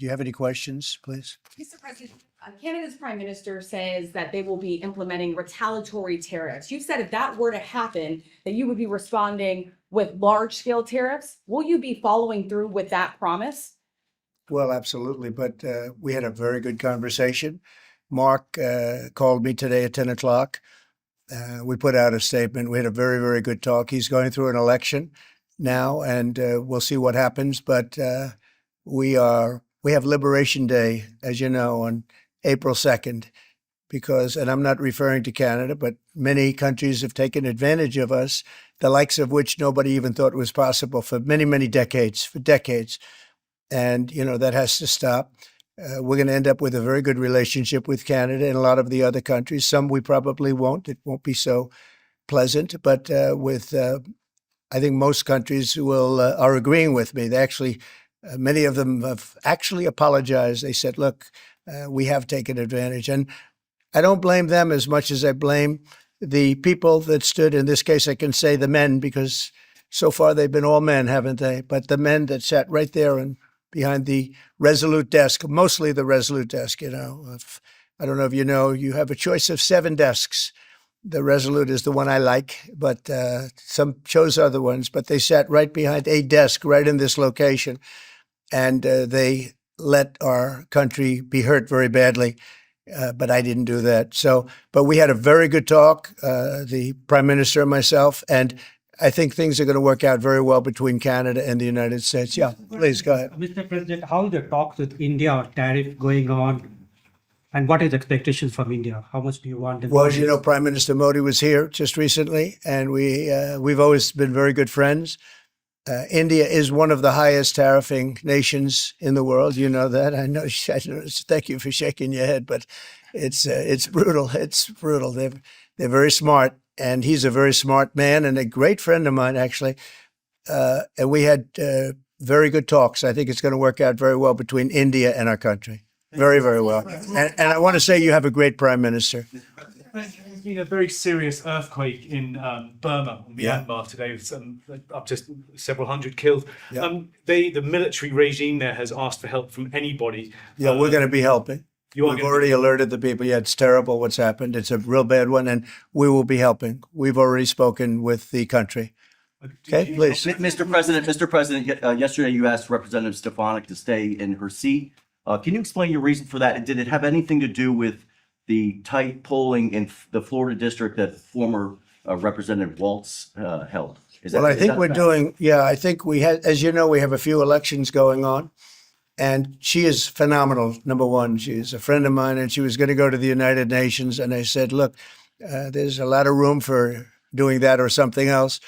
Do you have any questions, please? Mr. President, Canada's Prime Minister says that they will be implementing retaliatory tariffs. You said if that were to happen, that you would be responding with large-scale tariffs. Will you be following through with that promise? Well, absolutely. But we had a very good conversation. Mark called me today at 10 o'clock. We put out a statement. We had a very, very good talk. He's going through an election now, and we'll see what happens. But we have Liberation Day, as you know, on April 2nd, because, and I'm not referring to Canada, but many countries have taken advantage of us, the likes of which nobody even thought was possible for many, many decades, And, you know, that has to stop. We're going to end up with a very good relationship with Canada and a lot of the other countries. Some we probably won't. It won't be so pleasant. But I think most countries are agreeing with me. They actually, many of them have actually apologized. They said, look, we have taken advantage. And I don't blame them as much as I blame the people that stood, in this case, I can say the men, because so far they've been all men, haven't they? But the men that sat right there and behind the Resolute desk, mostly the Resolute desk, you know. I don't know if you know, you have a choice of 7 desks. The Resolute is the one I like, but some chose other ones. But they sat right behind a desk right in this location, and they let our country be hurt very badly. But I didn't do that. So, but we had a very good talk, the Prime Minister and myself, and I think things are going to work out very well between Canada and the United States. Yeah, please go ahead. Mr. President, how is the talks with India or tariff going on? And what is expectations from India? How much do you want? Well, as you know, Prime Minister Modi was here just recently, and we've always been very good friends. India is one of the highest tariffing nations in the world. You know that. I know. Thank you for shaking your head, but it's brutal. It's brutal. They're very smart, and he's a very smart man and a great friend of mine, actually. And we had very good talks. I think it's going to work out very well between India and our country. Very, very well. And I want to say you have a great Prime Minister. There's been a very serious earthquake in Burma, Myanmar today, with up to several hundred killed. Yeah. The military regime there has asked for help from anybody. Yeah, we're going to be helping. We've already alerted the people. Yeah, it's terrible what's happened. It's a real bad one, and we will be helping. We've already spoken with the country. Okay, please. Mr. President, yesterday you asked Representative Stefanik to stay in her seat. Can you explain your reason for that? And did it have anything to do with the tight polling in the Florida district that former Representative Waltz held? Well, I think we're doing, I think we had, as you know, we have a few elections going on. And she is phenomenal, number one. She's a friend of mine, and she was going to go to the United Nations. And I said, look, there's a lot of room for doing that or something else.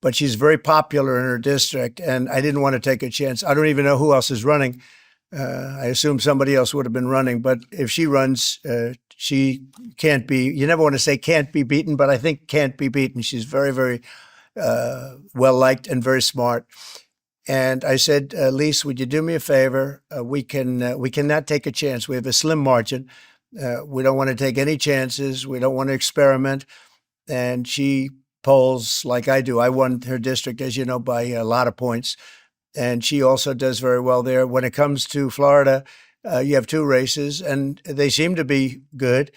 But she's very popular in her district, and I didn't want to take a chance. I don't even know who else is running. I assume somebody else would have been running. But if she runs, she can't be, you never want to say can't be beaten, but I think can't be beaten. She's very, very well-liked and very smart. And I said, Lise, would you do me a favor? We cannot take a chance. We have a slim margin. We don't want to take any chances. We don't want to experiment. And she polls like I do. I won her district, as you know, by a lot of points. And she also does very well there. When it comes to Florida, you have 2 races, and they seem to be good.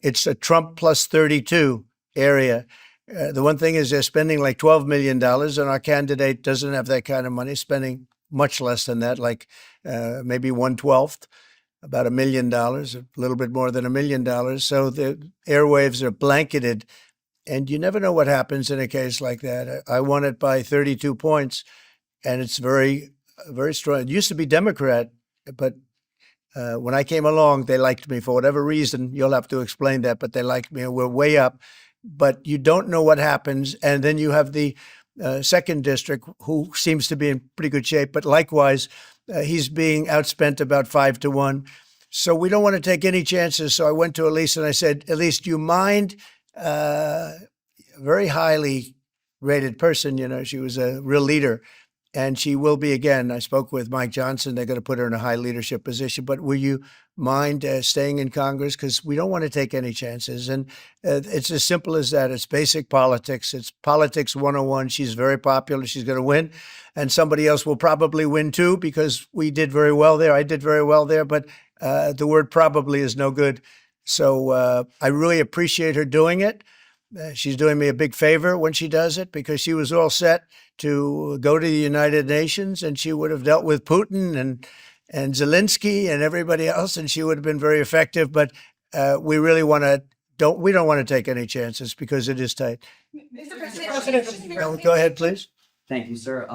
It's a Trump plus 32 area. The one thing is they're spending like $12 million, and our candidate doesn't have that kind of money, spending much less than that, like maybe 1/12, about $1 million, a little bit more than $1 million. So the airwaves are blanketed, and you never know what happens in a case like that. I won it by 32 points, and it's very, very strong. It used to be Democrat, but when I came along, they liked me for whatever reason. You'll have to explain that, but they liked me, and we're way up. But you don't know what happens. And then you have the 2nd district, who seems to be in pretty good shape. But likewise, he's being outspent about 5-1. So we don't want to take any chances. So I went to Elise and I said, Elise, do you mind? Very highly rated person, you know, she was a real leader. and she will be again. I spoke with Mike Johnson. They're going to put her in a high leadership position. But will you mind staying in Congress? Because we don't want to take any chances. And it's as simple as that. It's basic politics. It's politics 101. She's very popular. She's going to win. And somebody else will probably win too, because we did very well there. I did very well there. But the word probably is no good. So I really appreciate her doing it. She's doing me a big favor when she does it, because she was all set to go to the United Nations, and she would have dealt with Putin and Zelensky and everybody else, and she would have been very effective. But we really don't want to take any chances, because it is tight. Mr. President. Go ahead, please. Thank you, sir.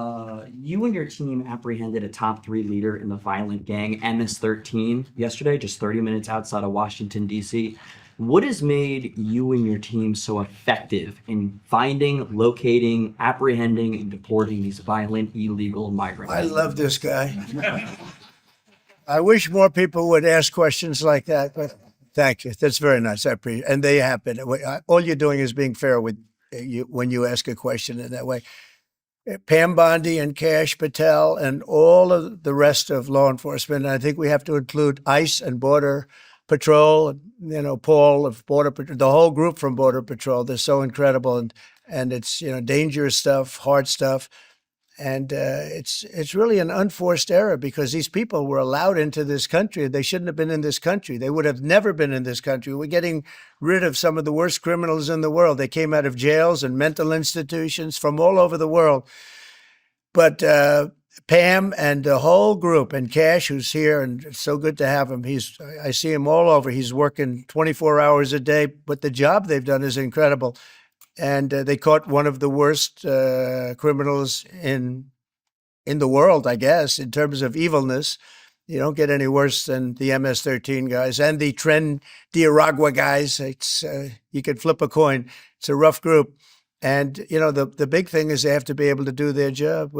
You and your team apprehended a top 3 leader in the violent gang MS-13 yesterday, just 30 minutes outside of Washington, D.C. What has made you and your team so effective in finding, locating, apprehending, and deporting these violent, illegal migrants? I love this guy. I wish more people would ask questions like that, but thank you. That's very nice. I appreciate it. And they have been. All you're doing is being fair with you when you ask a question in that way. Pam Bondi and Kash Patel and all of the rest of law enforcement. And I think we have to include ICE and Border Patrol, Paul of Border Patrol, the whole group from Border Patrol. They're so incredible, and it's dangerous stuff, hard stuff, and it's really an unforced error, because these people were allowed into this country. They shouldn't have been in this country. They would have never been in this country. We're getting rid of some of the worst criminals in the world. They came out of jails and mental institutions from all over the world, but Pam and the whole group, and Kash, who's here, and it's so good to have him. I see him all over. He's working 24 hours a day, but the job they've done is incredible. And they caught one of the worst criminals in the world, I guess, in terms of evilness. You don't get any worse than the MS-13 guys and the Tren de Aragua guys. It's you could flip a coin. It's a rough group. And, the big thing is they have to be able to do their job.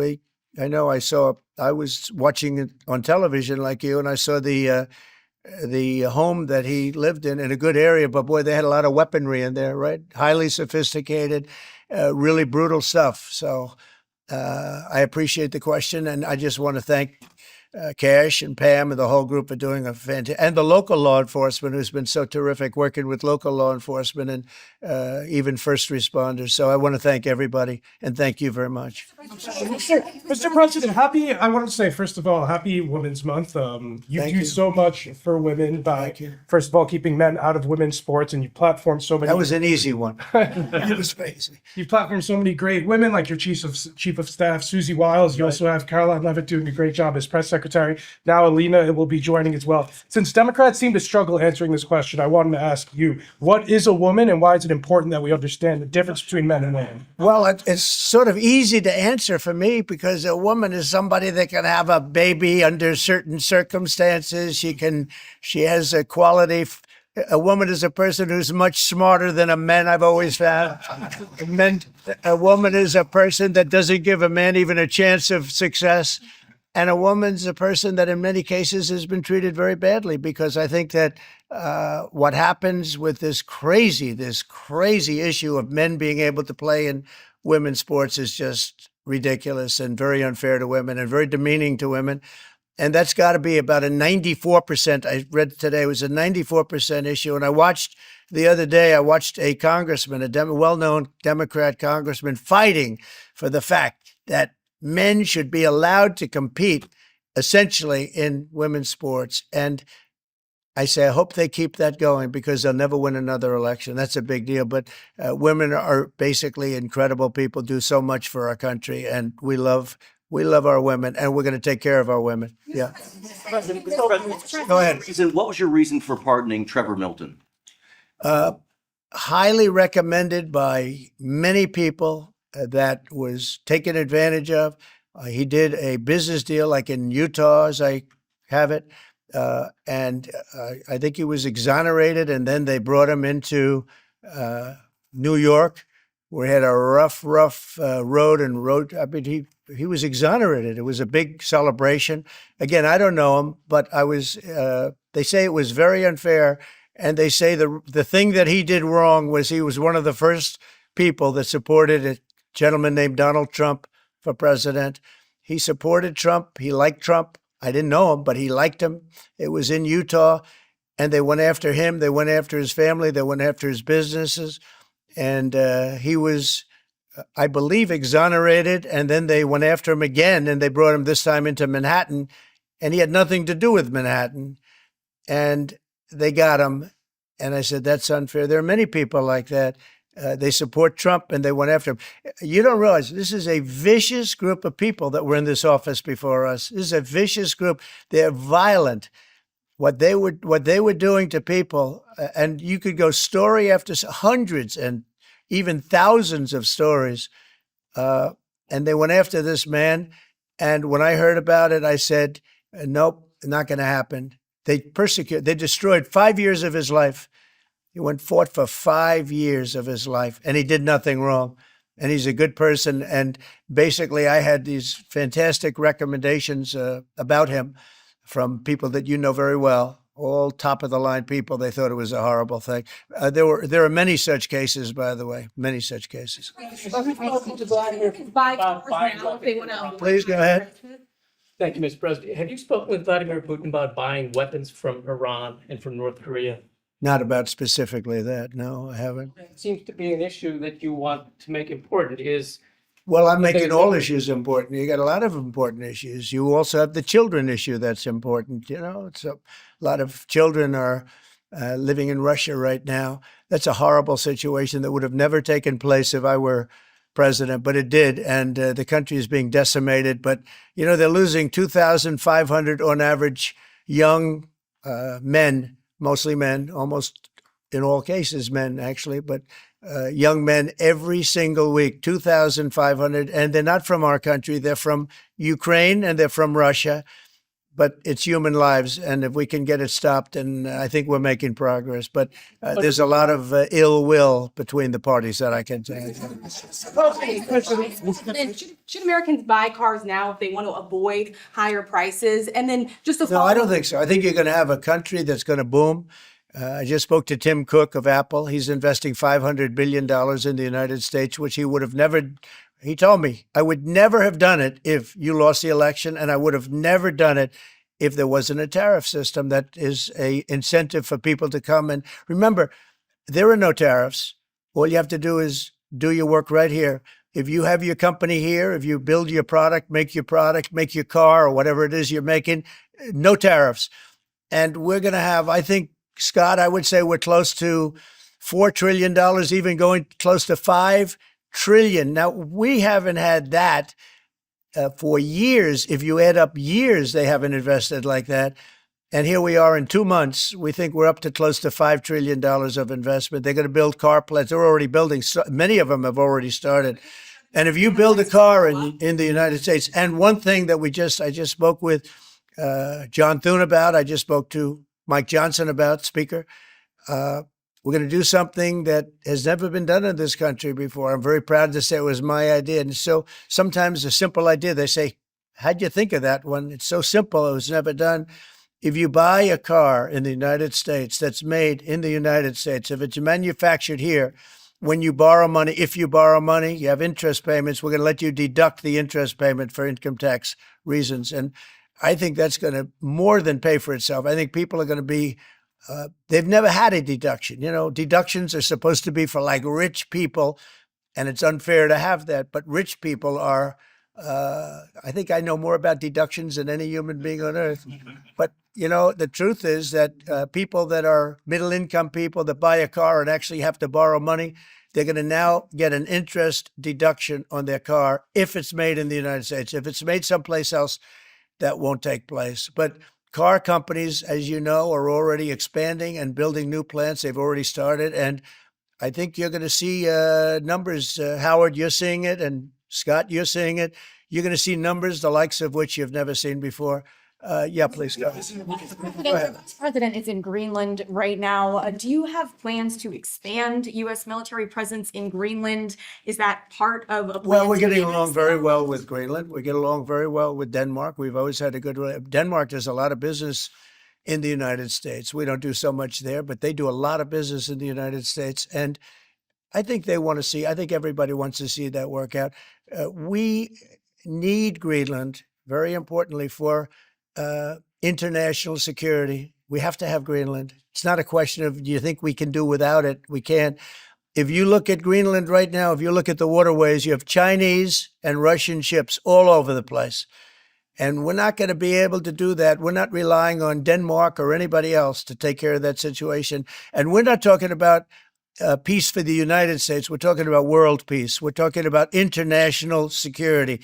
I know I was watching it on television like you, and I saw the home that he lived in a good area, but boy, they had a lot of weaponry in there, right? Highly sophisticated, really brutal stuff. So I appreciate the question, and I just want to thank Kash and Pam and the whole group for doing a fantastic, and the local law enforcement, who's been so terrific working with local law enforcement and even first responders. So I want to thank everybody, and thank you very much. Mr. President, I want to say, first of all, happy Women's Month. You Thank do you. so much for women by, Thank you. first of all, keeping men out of women's sports, and you platform so many. That was an easy one. It was crazy. You platform so many great women, like your chief of staff, Susie Wiles. You also have Caroline Levitt doing a great job as press secretary. Now Alina will be joining as well. Since Democrats seem to struggle answering this question, I wanted to ask you, what is a woman, and why is it important that we understand the difference between men and women? Well, it's sort of easy to answer for me, because a woman is somebody that can have a baby under certain circumstances. She has a quality. A woman is a person who's much smarter than a man, I've always found. A woman is a person that doesn't give a man even a chance of success. And a woman's a person that in many cases has been treated very badly, because I think that what happens with this crazy issue of men being able to play in women's sports is just ridiculous and very unfair to women and very demeaning to women. And that's got to be about a 94%. I read today it was a 94% issue. And the other day, I watched a congressman, a well-known Democrat congressman, fighting for the fact that men should be allowed to compete essentially in women's sports. And I say, I hope they keep that going, because they'll never win another election. That's a big deal. But women are basically incredible people, do so much for our country. And we love our women, and we're going to take care of our women. Yeah. Go ahead. What was your reason for pardoning Trevor Milton? Highly recommended by many people. That was taken advantage of. He did a business deal like in Utah, as I have it. And I think he was exonerated, and then they brought him into New York, where he had a rough road. I mean, he was exonerated. It was a big celebration. Again, I don't know him, but they say it was very unfair. And they say the thing that he did wrong was he was one of the first people that supported a gentleman named Donald Trump for president. He supported Trump. He liked Trump. I didn't know him, but he liked him. It was in Utah, and they went after him. They went after his family. They went after his businesses. And he was, I believe, exonerated. And then they went after him again, and they brought him this time into Manhattan. And he had nothing to do with Manhattan. And they got him. And I said, that's unfair. There are many people like that. They support Trump, and they went after him. You don't realize this is a vicious group of people that were in this office before us. This is a vicious group. They're violent. What they were doing to people, and you could go story after hundreds and even thousands of stories. And they went after this man. And when I heard about it, I said, nope, not going to happen. They destroyed 5 years of his life. He fought for 5 years of his life, and he did nothing wrong. And he's a good person. And basically, I had these fantastic recommendations about him from people that you know very well, all top of the line people. They thought it was a horrible thing. There are many such cases, by the way, many such cases. Buy cars now if they want to. Please go ahead. Thank you, Mr. President. Have you spoken with Vladimir Putin about buying weapons from Iran and from North Korea? Not about specifically that. No, I haven't. It seems to be an issue that you want to make important is Well, I'm making all issues important. You got a lot of important issues. You also have the children issue that's important. You know, it's a lot of children are living in Russia right now. That's a horrible situation that would have never taken place if I were president, but it did. And the country is being decimated. But, you know, they're losing 2,500 on average young men, mostly men, almost in all cases men, actually, but young men every single week, 2,500. And they're not from our country. They're from Ukraine and they're from Russia. But it's human lives. And if we can get it stopped, and I think we're making progress. But there's a lot of ill will between the parties that I can tell. Should Americans buy cars now if they want to avoid higher prices? And then just a No, I don't think so. I think you're going to have a country that's going to boom. I just spoke to Tim Cook of Apple. He's investing $500 billion in the United States, which he would have never. He told me, I would never have done it if you lost the election, and I would have never done it if there wasn't a tariff system that is a incentive for people to come. And remember, there are no tariffs. All you have to do is do your work right here. If you have your company here, if you build your product, make your car or whatever it is you're making, no tariffs. And we're going to have, I think, Scott, I would say we're close to $4 trillion, even going close to $5 trillion. Now, we haven't had that for years. If you add up years, they haven't invested like that. And here we are in 2 months. We think we're up to close to $5 trillion of investment. They're going to build car plants. They're already building. Many of them have already started. And if you build a car in the United States, and one thing that I just spoke with John Thune about, I just spoke to Mike Johnson about, Speaker, we're going to do something that has never been done in this country before. I'm very proud to say it was my idea. And so sometimes a simple idea, they say, how'd you think of that one? It's so simple. It was never done. If you buy a car in the United States that's made in the United States, if it's manufactured here, when you borrow money, if you borrow money, you have interest payments. We're going to let you deduct the interest payment for income tax reasons. And I think that's going to more than pay for itself. I think people are going to be, they've never had a deduction. You know, deductions are supposed to be for like rich people, and it's unfair to have that. But rich people are, I think I know more about deductions than any human being on earth. But, you know, the truth is that people that are middle income people that buy a car and actually have to borrow money, they're going to now get an interest deduction on their car if it's made in the United States. If it's made someplace else, that won't take place. But car companies, as you know, are already expanding and building new plants. They've already started. And I think you're going to see numbers. Howard, you're seeing it. And Scott, you're seeing it. You're going to see numbers, the likes of which you've never seen before. Yeah, please go. The president is in Greenland right now. Do you have plans to expand U.S. military presence in Greenland? Is that part of a plan? Well, we're to getting annex along very them? well with Greenland. We get along very well with Denmark. We've always had a good relationship. Denmark does a lot of business in the United States. We don't do so much there, but they do a lot of business in the United States. And I think they want to see, I think everybody wants to see that work out. need Greenland, very importantly, for international security. We have to have Greenland. It's not a question of, do you think we can do without it? We can't. If you look at Greenland right now, if you look at the waterways, you have Chinese and Russian ships all over the place. And we're not going to be able to do that. We're not relying on Denmark or anybody else to take care of that situation. And we're not talking about peace for the United States. We're talking about world peace. We're talking about international security.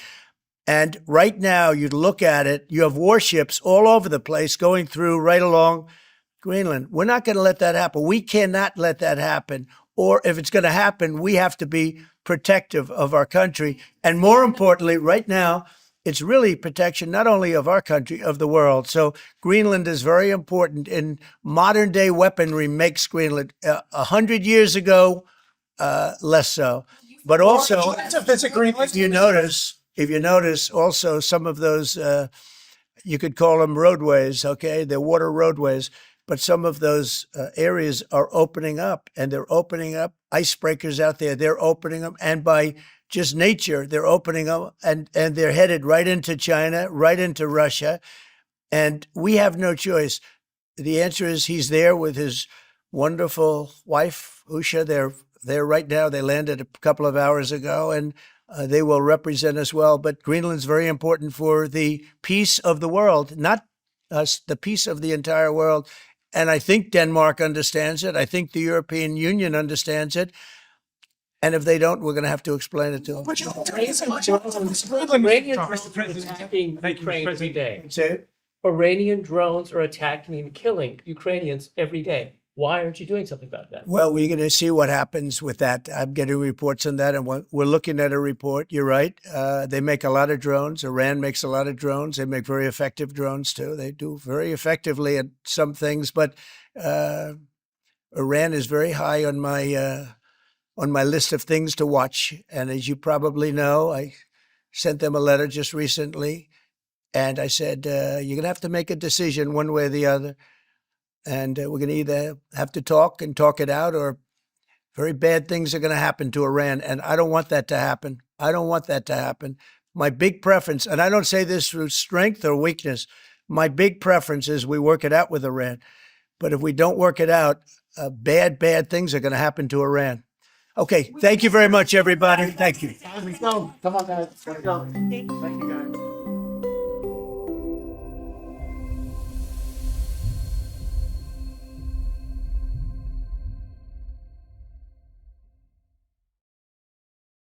And right now, you look at it, you have warships all over the place going through right along Greenland. We're not going to let that happen. We cannot let that happen. Or if it's going to happen, we have to be protective of our country. And more importantly, right now, it's really protection not only of our country, of the world. So Greenland is very important. In modern day weaponry makes Greenland 100 years ago, less so. But also, To visit Greenland. if you notice also some of those, you could call them roadways, okay? They're water roadways. But some of those areas are opening up, and they're opening up icebreakers out there. They're opening them, and by just nature, they're opening them, and they're headed right into China, right into Russia, and we have no choice. The answer is he's there with his wonderful wife, Usha. They're there right now. They landed a couple of hours ago, and they will represent us well. But Greenland's very important for the peace of the world, not us, the peace of the entire world. And I think Denmark understands it. I think the European Union understands it. And if they don't, we're going to have to explain it to them. Iranian drones are attacking Ukraine every day. Say it. Iranian drones are attacking and killing Ukrainians every day. Why aren't you doing something about that? Well, we're going to see what happens with that. I'm getting reports on that, and we're looking at a report. You're right. They make a lot of drones. Iran makes a lot of drones. They make very effective drones, too. They do very effectively at some things, but Iran is very high on my list of things to watch. And as you probably know, I sent them a letter just recently, and I said, you're going to have to make a decision one way or the other. And we're going to either have to talk and talk it out, or very bad things are going to happen to Iran. And I don't want that to happen. I don't want that to happen. My big preference, and I don't say this through strength or weakness, my big preference is we work it out with Iran. But if we don't work it out, bad things are going to happen to Iran. Okay, thank you very much, everybody. Thank you. Come on, guys. Let's go. Thank you, guys.